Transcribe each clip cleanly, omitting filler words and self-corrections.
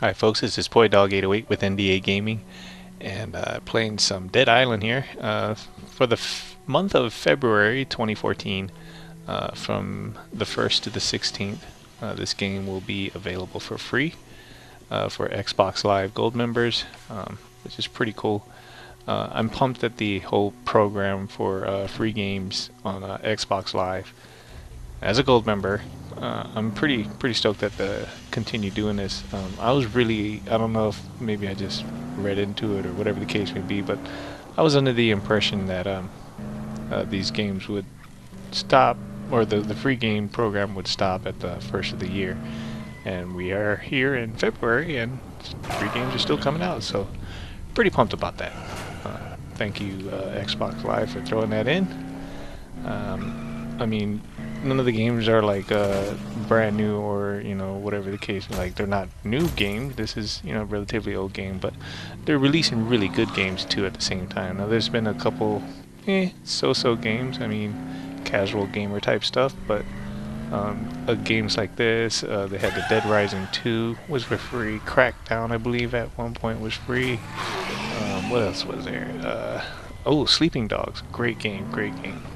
Alright folks, this is Dog808 with NDA Gaming, and playing some Dead Island here for the month of February 2014, from the 1st to the 16th. This game will be available for free for Xbox Live Gold members, which is pretty cool. I'm pumped at the whole program for free games on Xbox Live. As a gold member, I'm pretty stoked that they continue doing this. I don't know if maybe I just read into it or whatever the case may be, but I was under the impression that these games would stop, or the free game program would stop at the first of the year. And we are here in February, and free games are still coming out, so pretty pumped about that. Thank you, Xbox Live, for throwing that in. I mean, none of the games are like brand new, or whatever the case. Like, they're not new games. This is a relatively old game, but they're releasing really good games too at the same time. Now, there's been a couple so-so games. I mean, casual gamer type stuff, but games like this, they had the Dead Rising 2 was for free. Crackdown, I believe, at one point was free. What else was there? Oh, Sleeping Dogs, great game.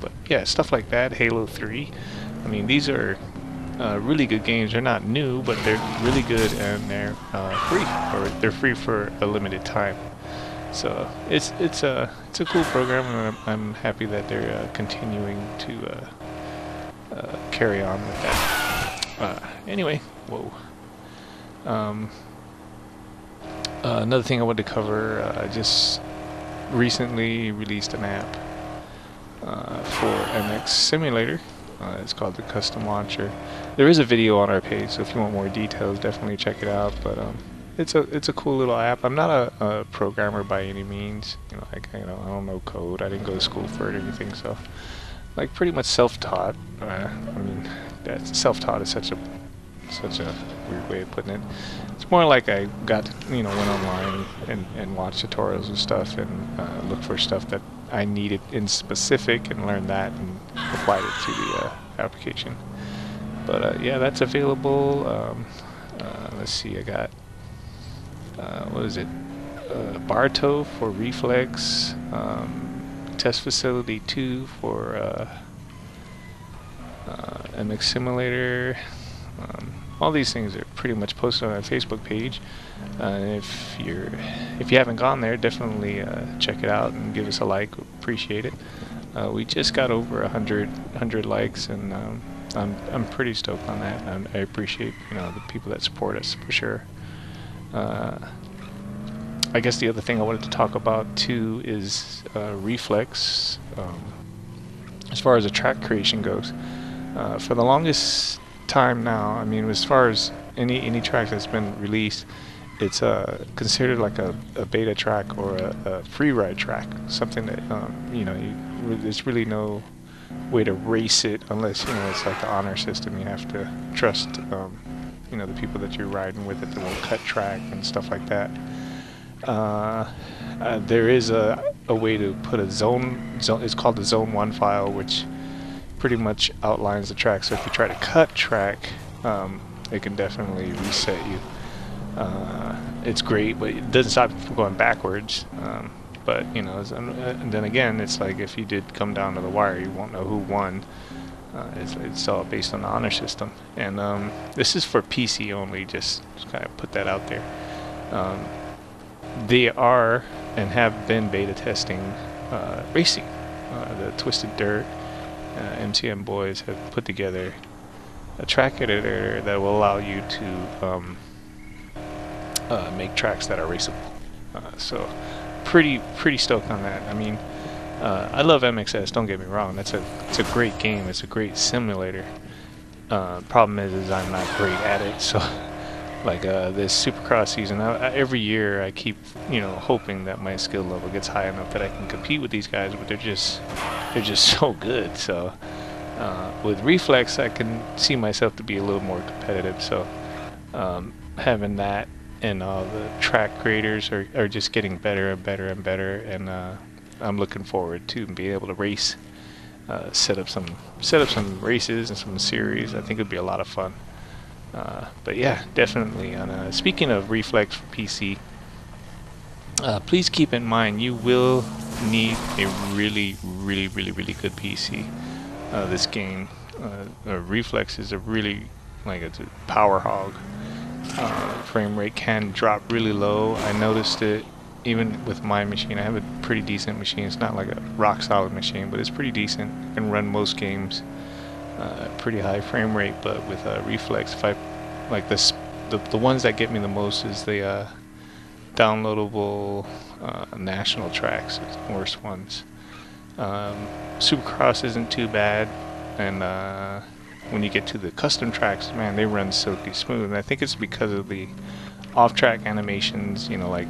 But yeah, stuff like that. Halo 3. I mean, these are really good games. They're not new, but they're really good, and they're free, or they're free for a limited time. So it's a cool program, and I'm happy that they're continuing to carry on with that. Anyway, whoa. Another thing I wanted to cover, just recently released an app for MX Simulator. It's called the Custom Launcher. There is a video on our page, so if you want more details, definitely check it out. But it's a cool little app. I'm not a programmer by any means. I don't know code. I didn't go to school for it or anything. So, like, pretty much self-taught. I mean, that self-taught is such a weird way of putting it. It's more like I went online and watched tutorials and stuff, and looked for stuff that I needed in specific, and learned that and applied it to the application. But yeah, that's available. Let's see, I got what is it? Bartow for Reflex, Test Facility 2 for MX Simulator. All these things are pretty much posted on our Facebook page. If you haven't gone there, definitely check it out and give us a like. Appreciate it. We just got over 100 likes, and I'm pretty stoked on that. I appreciate the people that support us, for sure. I guess the other thing I wanted to talk about too is Reflex. As far as the track creation goes, for the longest time now, I mean, as far as any track that's been released, it's considered like a beta track or a free ride track, something that there's really no way to race it unless it's like the honor system. You have to trust the people that you're riding with, that they won't cut track and stuff like that. There is a way to put a zone. It's called the Zone 1 file, which pretty much outlines the track. So if you try to cut track, it can definitely reset you. It's great, but it doesn't stop you from going backwards. But and then again, it's like if you did come down to the wire, you won't know who won. It's all based on the honor system, and this is for PC only. Just kind of put that out there. They are and have been beta testing racing. The Twisted Dirt MCM boys have put together a track editor that will allow you to make tracks that are raceable. So pretty stoked on that. I mean, I love MXS, don't get me wrong. It's a great game. It's a great simulator. Problem is I'm not great at it. So like this Supercross season, every year I keep hoping that my skill level gets high enough that I can compete with these guys, but they're just so good. So with Reflex, I can see myself to be a little more competitive. So having that, and all the track creators are just getting better and better and better, and I'm looking forward to being able to race, set up some races and some series. I think it'd be a lot of fun. But yeah, definitely. Speaking of Reflex for PC, please keep in mind you will need a really good PC. This game, Reflex is a really it's a power hog. Frame rate can drop really low. I noticed it even with my machine. I have a pretty decent machine. It's not like a rock solid machine, but it's pretty decent. I can run most games pretty high frame rate. But with Reflex, if I like this, the ones that get me the most is the downloadable national tracks. It's the worst ones. Supercross isn't too bad, and when you get to the custom tracks, man, they run silky smooth. And I think it's because of the off-track animations, like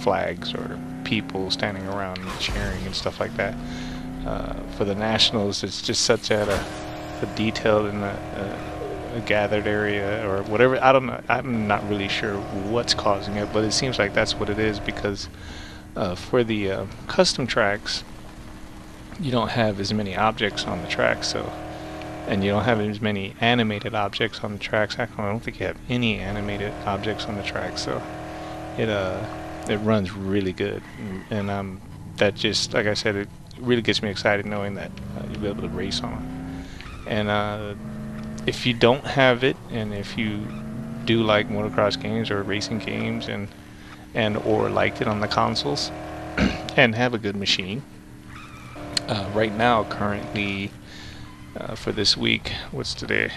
flags or people standing around and cheering and stuff like that. For the nationals, it's just such a detailed and a gathered area or whatever. I don't know. I'm not really sure what's causing it, but it seems like that's what it is, because for the custom tracks, you don't have as many objects on the track, and you don't have as many animated objects on the tracks. Actually, I don't think you have any animated objects on the track, so it runs really good. And that just, like I said, it really gets me excited knowing that you'll be able to race on it. And if you don't have it, and if you do like motocross games or racing games, and or liked it on the consoles, and have a good machine, right now, currently, for this week, what's today?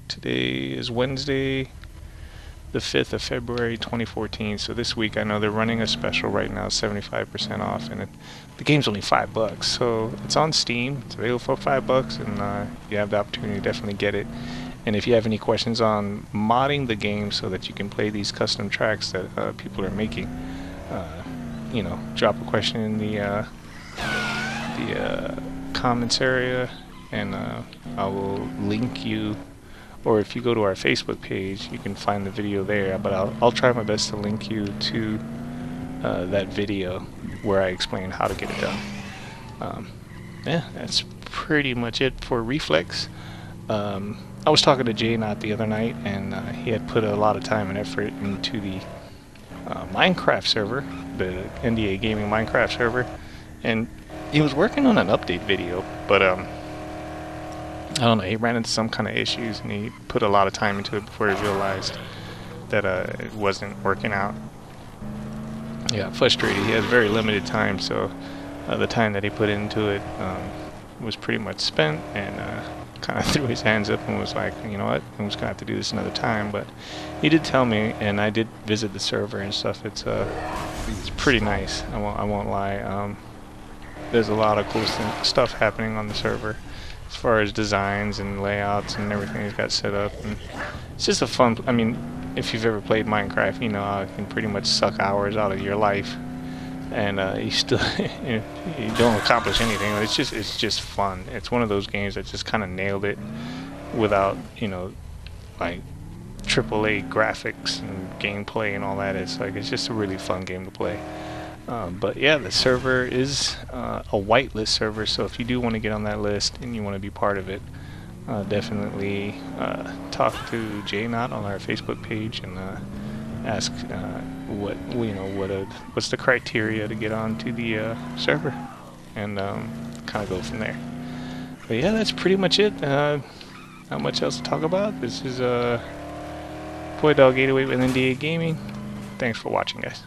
Today is Wednesday, the 5th of February 2014. So this week, I know they're running a special right now, 75% off, and the game's only $5. So it's on Steam. It's available for $5, and you have the opportunity to definitely get it. And if you have any questions on modding the game so that you can play these custom tracks that people are making, drop a question in the comments area, and I will link you, or if you go to our Facebook page, you can find the video there, but I'll try my best to link you to that video where I explain how to get it done. Yeah, that's pretty much it for Reflex. I was talking to Jay Knott the other night, and he had put a lot of time and effort into the Minecraft server, the NDA Gaming Minecraft server, and he was working on an update video, but I don't know, he ran into some kind of issues, and he put a lot of time into it before he realized that it wasn't working out. He got frustrated. He has very limited time, so the time that he put into it was pretty much spent, and kind of threw his hands up and was like, you know what, I'm just gonna have to do this another time. But he did tell me, and I did visit the server and stuff. It's pretty nice. I won't lie. There's a lot of cool stuff happening on the server, as far as designs and layouts and everything he's got set up. And it's just a fun. I mean, if you've ever played Minecraft, you know how it can pretty much suck hours out of your life, and you still you don't accomplish anything. It's just fun. It's one of those games that just kind of nailed it without, like AAA graphics and gameplay and all that. It's just a really fun game to play. But yeah, the server is a whitelist server, so if you do want to get on that list and you want to be part of it, definitely talk to Jay Knott on our Facebook page and ask what's the criteria to get onto the server, and kind of go from there. But yeah, that's pretty much it. Not much else to talk about. This is Boy Dog 808 with NDA Gaming. Thanks for watching, guys.